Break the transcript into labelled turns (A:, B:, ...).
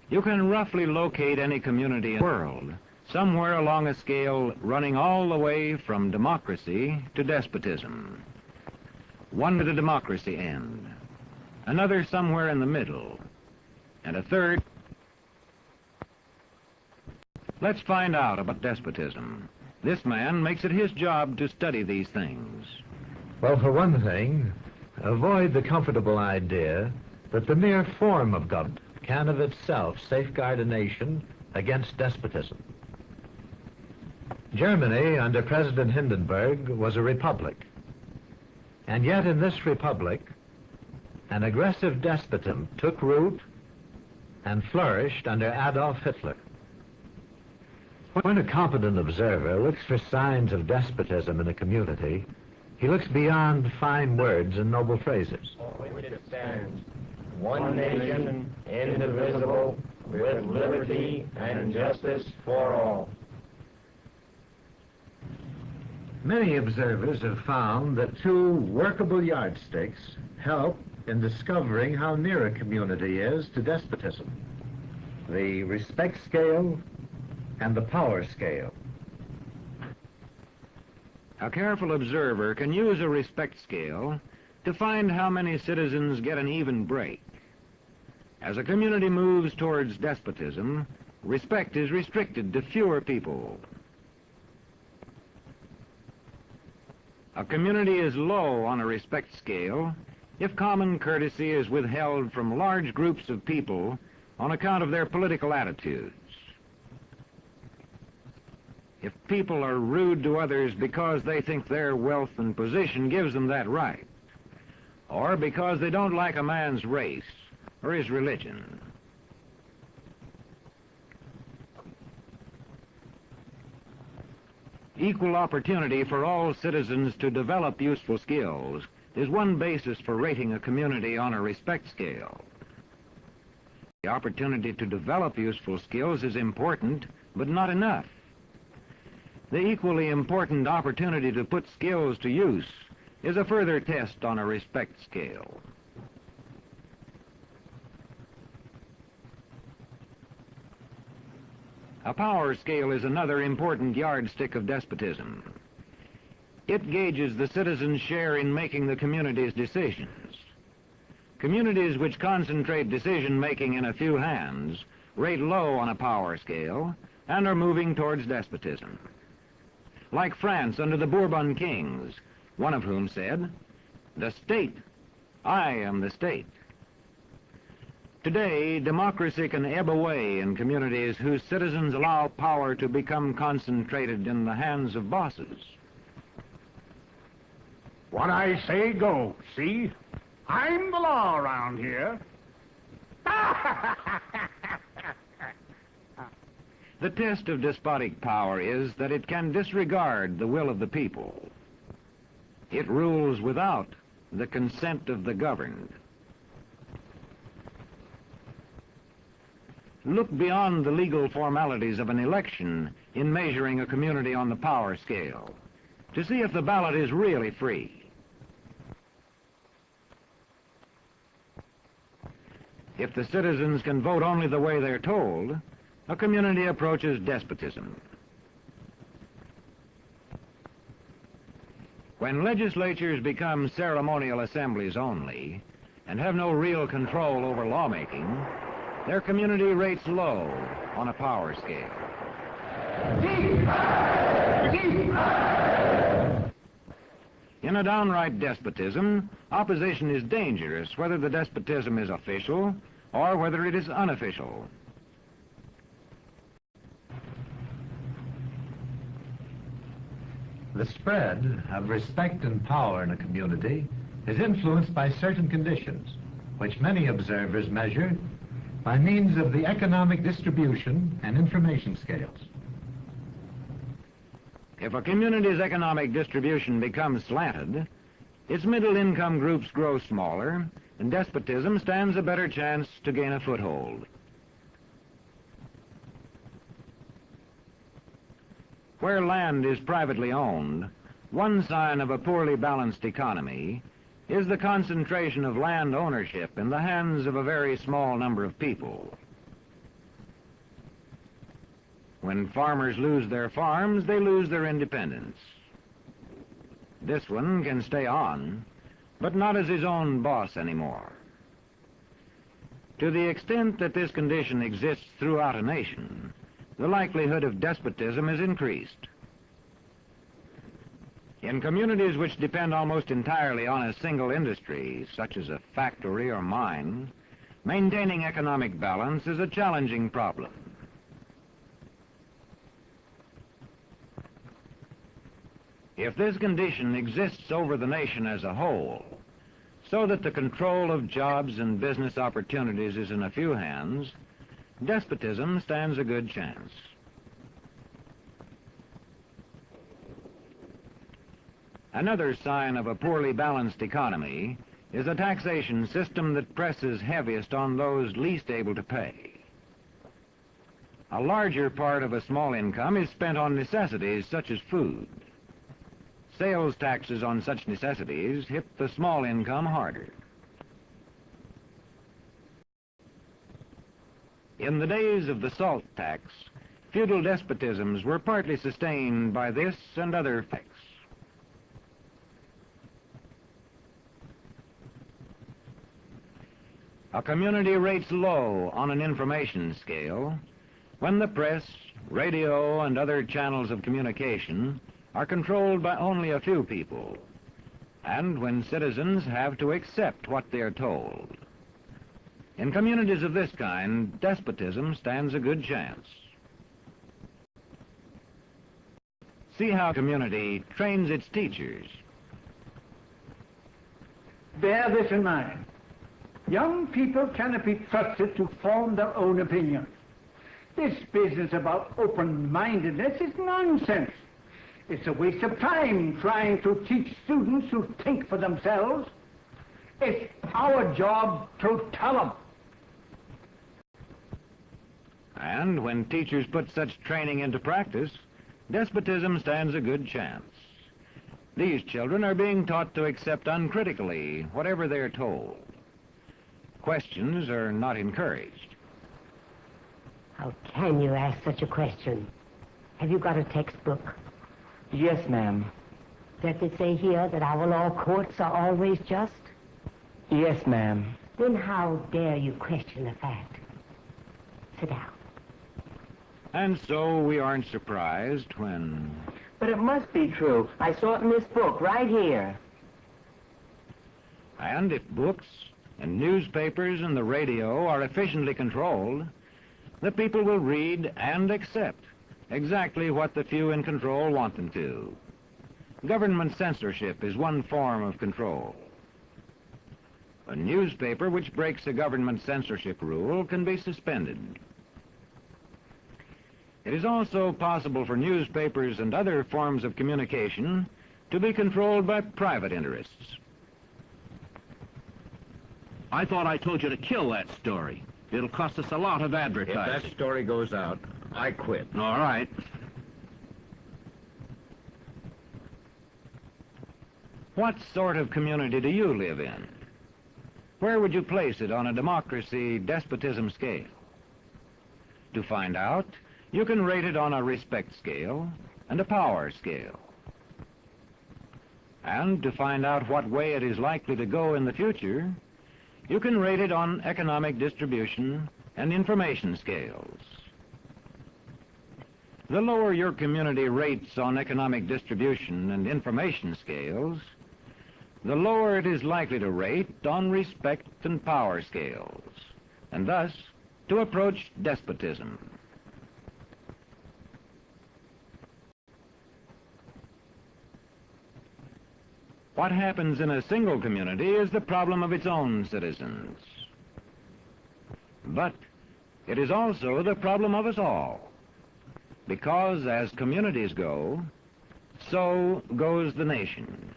A: You can roughly locate any community in the world, somewhere along a scale running all the way from democracy to despotism. One at the democracy end, another somewhere in the middle, and a third. Let's find out about despotism. This man makes it his job to study these things.
B: Well, for one thing, avoid the comfortable idea that the mere form of government can of itself safeguard a nation against despotism. Germany, under President Hindenburg, was a republic. And yet in this republic, an aggressive despotism took root and flourished under Adolf Hitler. When a competent observer looks for signs of despotism in a community, he looks beyond fine words and noble phrases.
C: Which it stands, one nation, indivisible, with liberty and justice for all.
B: Many observers have found that two workable yardsticks help in discovering how near a community is to despotism: the respect scale and the power scale.
A: A careful observer can use a respect scale to find how many citizens get an even break. As a community moves towards despotism, respect is restricted to fewer people. A community is low on a respect scale if common courtesy is withheld from large groups of people on account of their political attitudes. If people are rude to others because they think their wealth and position gives them that right, or because they don't like a man's race or his religion. Equal opportunity for all citizens to develop useful skills is one basis for rating a community on a respect scale. The opportunity to develop useful skills is important, but not enough. The equally important opportunity to put skills to use is a further test on a respect scale. A power scale is another important yardstick of despotism. It gauges the citizens' share in making the community's decisions. Communities which concentrate decision-making in a few hands rate low on a power scale and are moving towards despotism. Like France under the Bourbon kings, one of whom said, "The state, I am the state." Today, democracy can ebb away in communities whose citizens allow power to become concentrated in the hands of bosses.
D: What I say goes, see? I'm the law around here.
A: The test of despotic power is that it can disregard the will of the people. It rules without the consent of the governed. Look beyond the legal formalities of an election in measuring a community on the power scale to see if the ballot is really free. If the citizens can vote only the way they're told, a community approaches despotism. When legislatures become ceremonial assemblies only and have no real control over lawmaking, their community rates low on a power scale. In a downright despotism, opposition is dangerous, whether the despotism is official or whether it is unofficial.
B: The spread of respect and power in a community is influenced by certain conditions, which many observers measure by means of the economic distribution and information scales.
A: If a community's economic distribution becomes slanted, its middle-income groups grow smaller, and despotism stands a better chance to gain a foothold. Where land is privately owned, one sign of a poorly balanced economy is the concentration of land ownership in the hands of a very small number of people. When farmers lose their farms, they lose their independence. This one can stay on, but not as his own boss anymore. To the extent that this condition exists throughout a nation, the likelihood of despotism is increased. In communities which depend almost entirely on a single industry, such as a factory or mine, maintaining economic balance is a challenging problem. If this condition exists over the nation as a whole, so that the control of jobs and business opportunities is in a few hands, despotism stands a good chance. Another sign of a poorly balanced economy is a taxation system that presses heaviest on those least able to pay. A larger part of a small income is spent on necessities such as food. Sales taxes on such necessities hit the small income harder. In the days of the salt tax, feudal despotisms were partly sustained by this and other effects. A community rates low on an information scale when the press, radio, and other channels of communication are controlled by only a few people, and when citizens have to accept what they are told. In communities of this kind, despotism stands a good chance. See how a community trains its teachers.
D: Bear this in mind. Young people cannot be trusted to form their own opinions. This business about open-mindedness is nonsense. It's a waste of time trying to teach students to think for themselves. It's our job to tell them.
A: And when teachers put such training into practice, despotism stands a good chance. These children are being taught to accept uncritically whatever they're told. Questions are not encouraged.
E: How can you ask such a question? Have you got a textbook?
F: Yes, ma'am.
E: Does it say here that our law courts are always just?
F: Yes, ma'am.
E: Then how dare you question the fact? Sit down.
A: And so we aren't surprised when...
F: But it must be true. I saw it in this book right here.
A: And if books and newspapers and the radio are efficiently controlled, the people will read and accept exactly what the few in control want them to. Government censorship is one form of control. A newspaper which breaks a government censorship rule can be suspended. It is also possible for newspapers and other forms of communication to be controlled by private interests.
G: I thought I told you to kill that story. It'll cost us a lot of advertising.
C: If that story goes out, I quit.
G: All right.
A: What sort of community do you live in? Where would you place it on a democracy-despotism scale? To find out, you can rate it on a respect scale and a power scale. And to find out what way it is likely to go in the future, you can rate it on economic distribution and information scales. The lower your community rates on economic distribution and information scales, the lower it is likely to rate on respect and power scales, and thus to approach despotism. What happens in a single community is the problem of its own citizens. But it is also the problem of us all, because as communities go, so goes the nation.